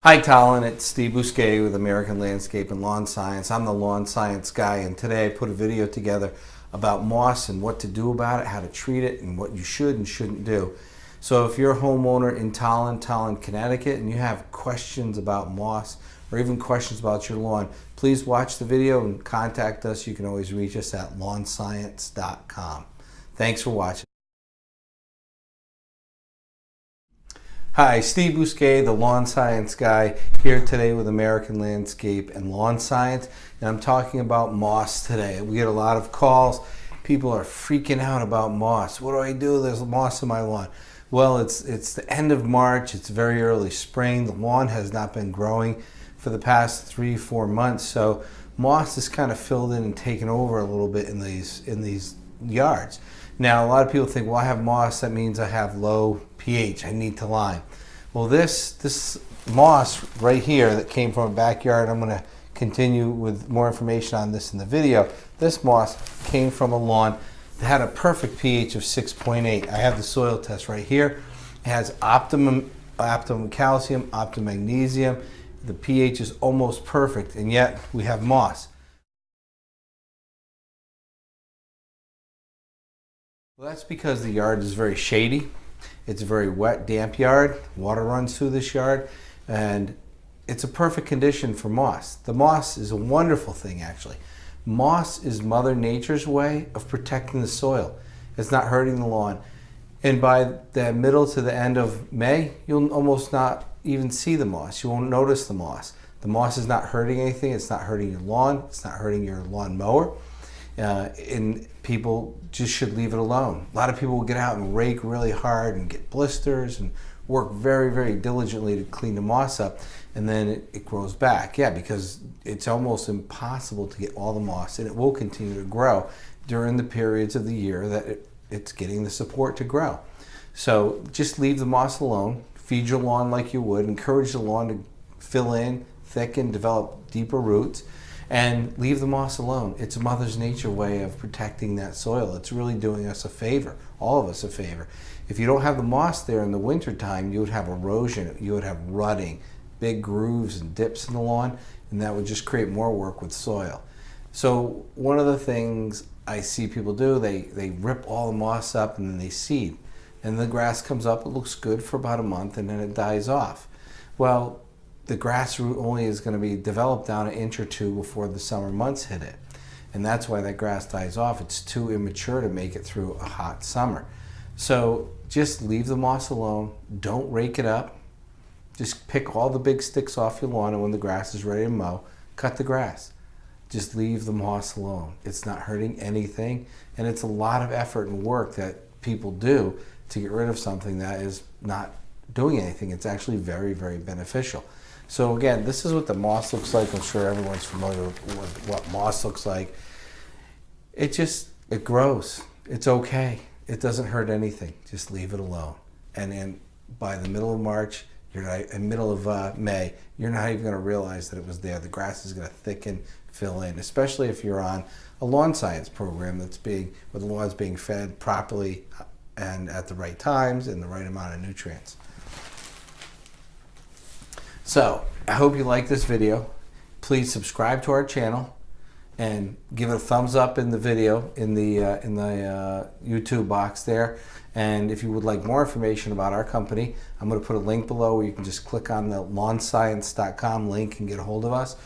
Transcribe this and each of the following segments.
Hi Tolland, it's Steve Bousquet with American Landscape and Lawn Science. I'm the lawn science guy, and today I put a video together about moss and what to do about it, how to treat it, and what you should and shouldn't do. So if you're a homeowner in Tolland, Connecticut, and you have questions about moss or even questions about your lawn, please watch the video and contact us. You can always reach us at lawnscience.com. Thanks for watching. Hi, Steve Bousquet, the lawn science guy, here today with American Landscape and Lawn Science, and I'm talking about moss today. We get a lot of calls. People are freaking out about moss. What do I do? There's moss in my lawn. Well, it's the end of March. It's very early spring. The lawn has not been growing for the past 3-4 months, so moss is kind of filled in and taken over a little bit in these yards. Now, a lot of people think, well, I have moss, that means I have low pH, I need to lime. Well, this moss right here that came from a backyard, I'm going to continue with more information on this in the video. This moss came from a lawn that had a perfect pH of 6.8. I have the soil test right here. It has optimum calcium, optimum magnesium. The pH is almost perfect, and yet we have moss. Well, that's because the yard is very shady. It's a very wet, damp yard. Water runs through this yard, and it's a perfect condition for moss. The moss is a wonderful thing, actually. Moss is Mother Nature's way of protecting the soil. It's not hurting the lawn. And by the middle to the end of May, you'll almost not even see the moss. You won't notice the moss. The moss is not hurting anything. It's not hurting your lawn. It's not hurting your lawn mower. And people just should leave it alone. A lot of people will get out and rake really hard and get blisters and work very, very diligently to clean the moss up, and then it grows back. Yeah, because it's almost impossible to get all the moss, and it will continue to grow during the periods of the year that it's getting the support to grow. So just leave the moss alone. Feed your lawn like you would. Encourage the lawn to fill in, thicken, develop deeper roots, and leave the moss alone. It's Mother's Nature way of protecting that soil. It's really doing us a favor, all of us a favor. If you don't have the moss there in the winter time, you would have erosion, you would have rutting, big grooves and dips in the lawn, and that would just create more work with soil. So one of the things I see people do, they rip all the moss up and then they seed. And the grass comes up, it looks good for about a month, and then it dies off. Well, the grass root only is going to be developed down an inch or two before the summer months hit it. And that's why that grass dies off. It's too immature to make it through a hot summer. So just leave the moss alone. Don't rake it up. Just pick all the big sticks off your lawn, and when the grass is ready to mow, cut the grass. Just leave the moss alone. It's not hurting anything, and it's a lot of effort and work that people do to get rid of something that is not doing anything. It's actually very, very beneficial. So again, this is what the moss looks like. I'm sure everyone's familiar with what moss looks like. It grows. It's okay. It doesn't hurt anything. Just leave it alone. And then by the middle of March, middle of May, you're not even going to realize that it was there. The grass is going to thicken, fill in, especially if you're on a lawn science program where the lawn's being fed properly and at the right times and the right amount of nutrients. So, I hope you like this video. Please subscribe to our channel and give it a thumbs up in the video in the YouTube box there. And if you would like more information about our company, I'm going to put a link below where you can just click on the lawnscience.com link and get a hold of us.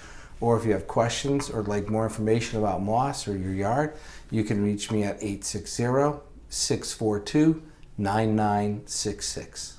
Or if you have questions or like more information about moss or your yard, you can reach me at 860-642-9966.